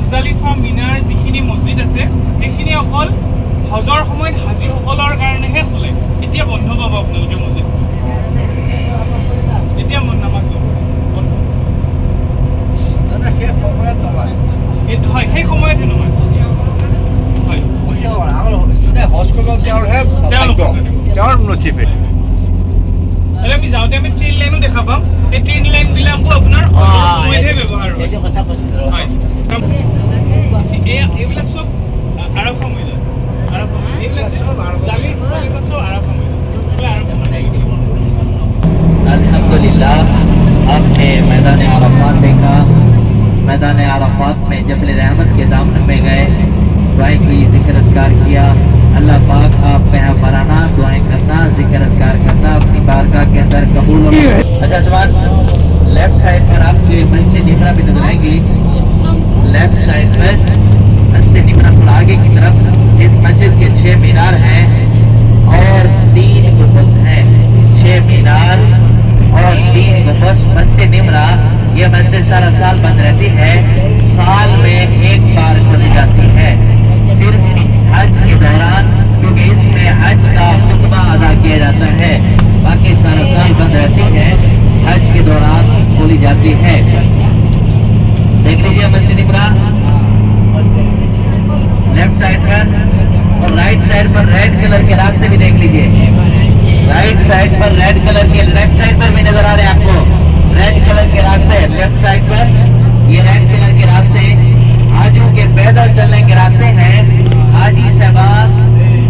Muzdalifah Minar যিখিনি মছজিদ আছে সেইখিনি অকল হজৰ সময়ত হাজীসকলৰ কাৰণেহে চলে। এতিয়া বন্ধ পাব আপোনালোকে মছজিদ, এতিয়া নামাজ বন্ধ। হয়, সেই সময়তে নামাজ হয়। আমি যাওঁতে আমি ট্ৰেইন লাইনো দেখা পাম। এই ট্ৰেইন লাইনবিলাকো আপোনাৰ সময়তহে ব্যৱহাৰ হয়। এইবিলাক চব আৰফা মহিলা, এইবিলাক জালি চব আৰফা মহিলা। अल्हम्दुलिल्लाह, आपने मैदान अरफात देखा। मैदान अरफात में जबल रहमत के दामन में गए, दुआएं की, जिक्र अज़कार किया। अल्लाह पाक आपका यहाँ पर आना, दुआएं करना, जिक्र अज़कार करना अपनी बारगाह के अंदर कबूल हो। अच्छा जवान, लेफ्ट साइड पर आपको मस्जिद निमरा भी नजर आएगी। लेफ्ट साइड पर मस्जिद निमरा थोड़ा आगे की तरफ इस मस्जिद के 6 मीनार हैं और 3 गुंबद हैं। 6 मीनार और 3 गुंबद। मस्जिद निमरा ये मस्जिद सारा साल बंद रहती है, साल में एक बार खुली जाती है, सिर्फ हज के दौरान, क्योंकि इसमें हज का खुतबा अदा किया जाता है। बाकी सारा साल बंद रहती है, हज के दौरान खोली जाती है। देख लीजिए मस्जिद निमरा लेफ्ट साइड पर, और राइट साइड पर रेड कलर के रास्ते भी देख लीजिए। राइट साइड पर रेड कलर के, लेफ्ट साइड पर भी नजर आ रहे हैं आपको रेड कलर के रास्ते। लेफ्ट साइड पर ये रेड कलर के रास्ते हाजियों के पैदल चलने के रास्ते हैं। हाजी साहबान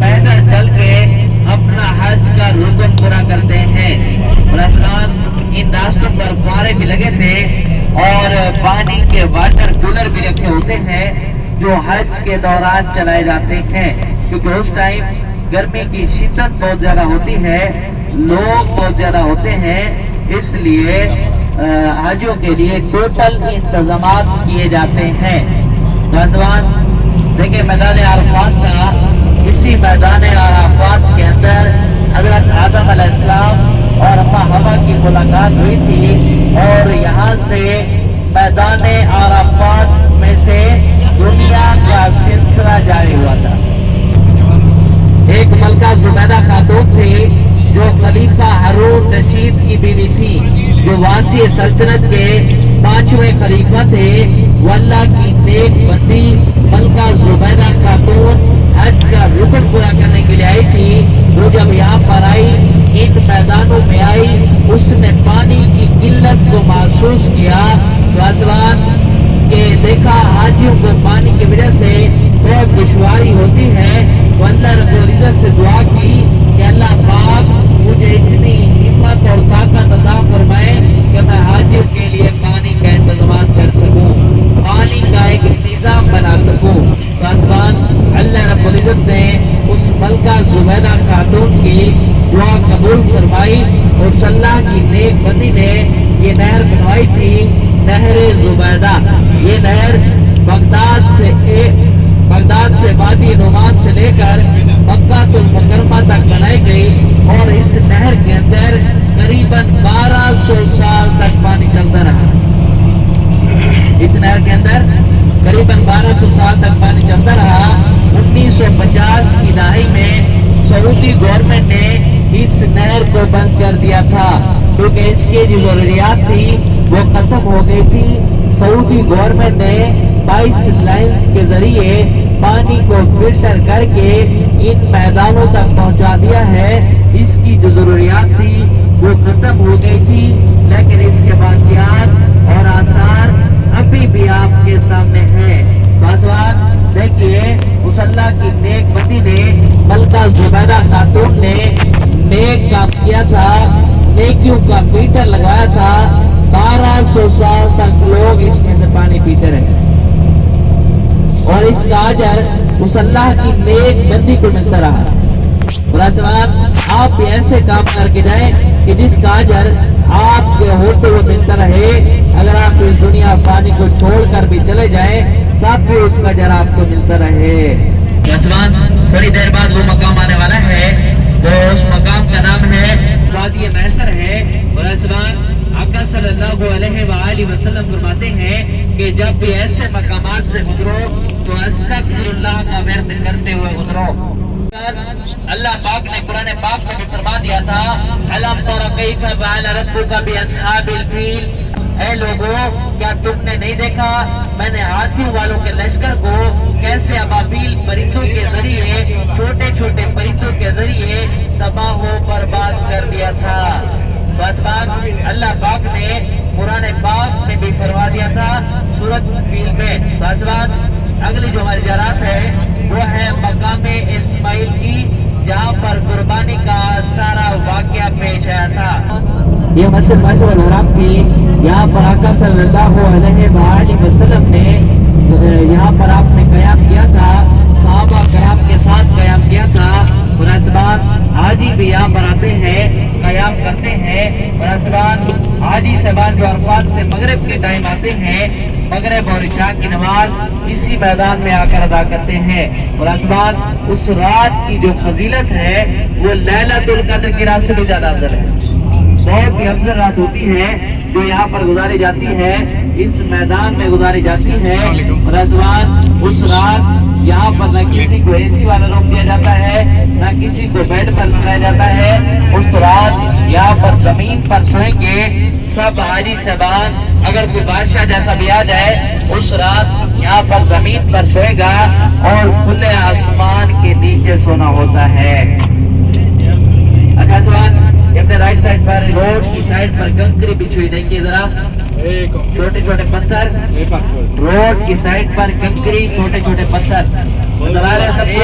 पैदल चल के अपना हज का रुकन पूरा करते हैं। राजस्थान इन रास्तों पर फुहारे भी लगे थे और पानी के वाटर कूलर भी रखे होते हैं जो हज के दौरान चलाए जाते हैं, क्योंकि उस टाइम गर्मी की शिद्दत बहुत ज्यादा होती है, लोग बहुत ज्यादा होते हैं, इसलिए हाजियों के लिए टोटल इंतजामात किए जाते हैं। नौजवान देखिए मैदान अरफात का, इसी मैदान अरफात के अंदर हजरत आदम अलैहिस्सलाम और अम्मा हवा की मुलाकात हुई थी और यहाँ से मैदान अरफात में से दुनिया का सिलसिला जारी हुआ था। एक मलका जुबैदा खातून थी जो खलीफा हारून रशीद की बीवी थी, जो वासी सल्तनत के 5वें खलीफा थे। वल्लाह की नेक बंदी मलका जुबैदा खातून हज का रुकन पूरा करने के लिए आई थी। वो जब यहाँ पर आई, इन मैदानों में आई, उसने पानी की किल्लत को महसूस किया। वाजवान के देखा हाजियों को पानी की वजह से बहुत दुश्वारी होती है। वो अल्लाह रब्बुल इज्जत से दुआ की कि अल्लाह पाक मुझे इतनी हिम्मत और ताकत अता फरमाए कि मैं हाजियों के लिए पानी का इंतजाम कर सकूं, पानी का एक इंतजाम बना सकूं। आसमान अल्लाह रब्बुल इज्जत ने उस मलका जुबैदा खातून की दुआ कबूल फरमाई और सल्लाह की नेक बंदी ने ये नहर बनवाई थी, नहर जुबैदा। ये नहर बगदाद से वादी नुमान से लेकर मक्का तुल मुकर्रमा तक बनाई गई और इस नहर के अंदर करीबन 1200 साल तक पानी चलता रहा। इस नहर के अंदर करीबन 1200 साल तक पानी चलता रहा। 1950 की दहाई में सऊदी गवर्नमेंट ने इस नहर को बंद कर दिया था, क्योंकि इसकी जो जरूरियात थी वो खत्म हो गई थी। सऊदी गवर्नमेंट ने 22 लाइन्स के जरिए पानी को फिल्टर करके इन मैदानों तक पहुंचा दिया है। इसकी जो जरूरियात थी वो खत्म हो गई थी, लेकिन इसके बाकियात और आसार अभी भी आपके सामने हैं। बाजवान देखिए, मुसल्ला की नेक बंदी ने, मलका जुबैदा खातून ने नेक काम किया था, नेकियों का मीटर लगाया था। 1200 साल तक लोग इसमें से पानी पीते रहे और इसका अजर मुसल्ला की नेक बंदी को मिलता रहा। आप ऐसे काम करके जाएं कि जिसका अजर आपके होते हुए मिलता रहे। अगर आप इस दुनिया पानी को छोड़कर भी चले जाएं तब भी उसका अजर आपको मिलता रहे। थोड़ी देर बाद वो मकाम आने वाला है, तो उस मकाम का नाम है वादी मैसर है। आका सल्लल्लाहु अलैहि वसल्लम फरमाते हैं कि जब भी ऐसे मकामात से गुजरो सुनो। अल्लाह पाक ने कुरान पाक में भी फरमा दिया था, अलम तरा कैफा फअल रब्बुका बिअस्हाबिल फील, ऐ लोगों क्या तुमने नहीं देखा मैंने हाथियों वालों के लश्कर को कैसे अबाबील परिंदों के जरिए, छोटे छोटे परिंदों के जरिए तबाह हो बर्बाद कर दिया था। बस बात अल्लाह पाक ने कुरान पाक में भी फरमा दिया था सूरत फील में। बस बात अगली जो हमारी ज़रात है वो है मकामे इस्माइल की, जहाँ पर कुर्बानी का सारा वाकया पेश आया था। ये मस्जिद मशहूर हराम थी, यहाँ पर आका सल्लल्लाहु अलैहि वसल्लम ने यहाँ पर आपने कयाम किया था, सहाबा कयाम के साथ कयाम किया था। मुनासिबात हाजी भी यहाँ पर आते हैं, कयाम करते हैं। मुनासिबात हाजी साहबान जो अरफात से मगरिब के टाइम आते हैं, मगरिब और इशा की नमाज इसी मैदान में आकर अदा करते हैं। मुनासिबात उस रात की जो फजीलत है वो लैलतुल कद्र की रात से भी ज्यादा अफजल है। बहुत ही अफजल रात होती है जो यहाँ पर गुजारी जाती है, इस मैदान में गुजारी जाती है। मुनासिबात उस रात यहाँ पर न किसी को एसी वाला रूम दिया जाता है, न किसी को बेड पर लगाया जाता है। उस रात यहाँ पर जमीन पर सोएंगे सब हाजी साहबान। अगर कोई बादशाह जैसा भी आ जाए उस रात यहाँ पर जमीन पर सोएगा और खुले आसमान के नीचे सोना होता है। अच्छा सवाल, अपने राइट साइड पर रोड की साइड पर कंकरी बिछी हुई देखिए जरा, छोटे छोटे पत्थर रोड की साइड पर कंकरी, छोटे छोटे पत्थर नजर आ रहे हैं सबको।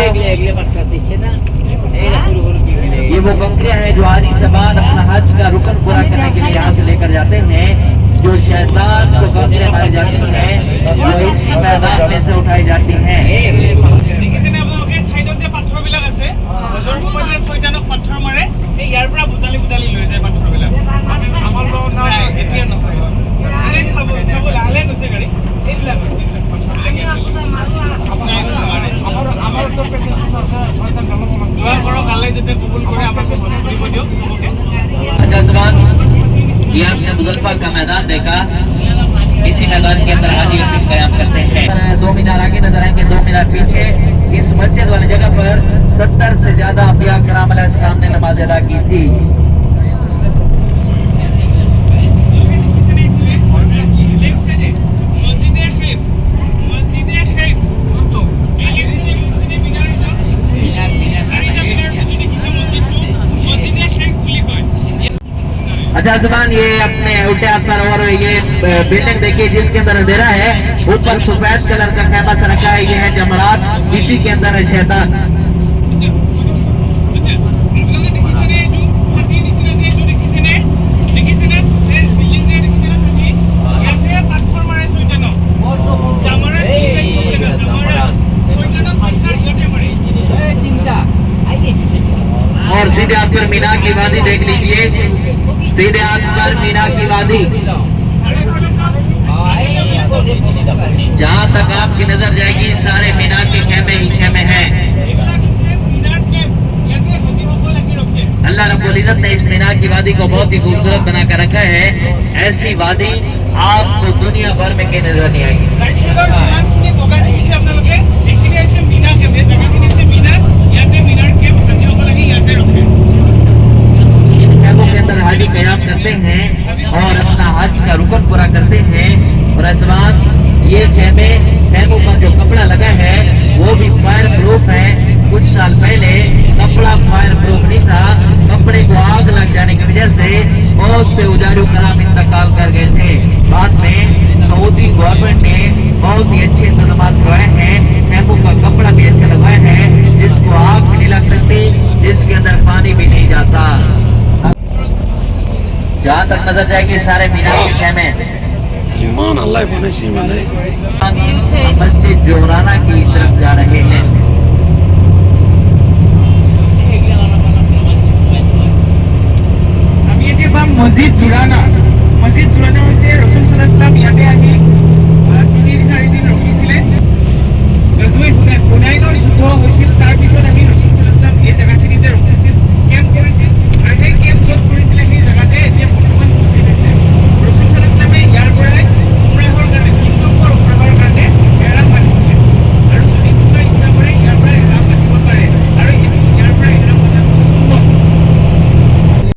ये वो कंकरियां हैं जो हाजी साहबान अपना हज का रुकन पूरा करने के लिए यहाँ से लेकर जाते हैं। जो शैतान को कंकरियां मारी जाती हैं वो इसी मैदान में से उठाई जाती हैं। पत्थर मारे यार बुटाली बुटाली लै जाए पत्थरबिल लाले नुसे गाड़ी अच्छा सवाल, ये आपने मुजफ्फा का मैदान देखा, इसी मैदान के अंदर हाजी यकीन कयाम करते हैं। 2 मीनार आगे नजर आएंगे, 2 मीनार पीछे। इस मस्जिद वाली जगह पर 70 से ज्यादा अंबिया कराम अलैहिस्सलाम ने नमाज अदा की थी। अच्छा जुबान, ये अपने उल्टे हाथ पर और ये बिल्डिंग देखिए जिसके अंदर अंधेरा है, ऊपर सफेद कलर का खैमा सा रखा है, ये है जमरात, इसी के अंदर है शैतान। और सीधे आप पर मीना की वादी देख लीजिए, सीधे हाथ पर मीना की वादी। जहाँ तक आपकी नजर जाएगी सारे मीना के खेमे ही खेमे हैं। अल्लाह रब्बुल इज्जत ने इस मीना की वादी को बहुत ही खूबसूरत बना कर रखा है। ऐसी वादी आपको दुनिया भर में कहीं नजर नहीं आएगी। के अंदर हाजी कयाम करते हैं और अपना हज का रुकन पूरा करते हैं। और इस बात ये खेमों का जो कपड़ा लगा है वो भी फायर प्रूफ है। कुछ साल पहले कपड़ा फायर प्रूफ नहीं था, कपड़े को आग लग जाने की वजह से बहुत से उजारू कराम इंतकाल कर गए थे। बाद में सऊदी गवर्नमेंट ने बहुत ही अच्छे इंतजाम करवाए हैं, खेमों का कपड़ा भी अच्छा लगवाया है जिसको आग भी नहीं लग सकती, जिसके अंदर पानी भी नहीं जाता। जहाँ तक नजर जाएगी सारे मीनार के खेमे। मस्जिद जोराना की तरफ जा रहे हैं। मस्जिद जुराना से रसूल सल्लल्लाहु अलैहि वसल्लम ইয়াতে আহি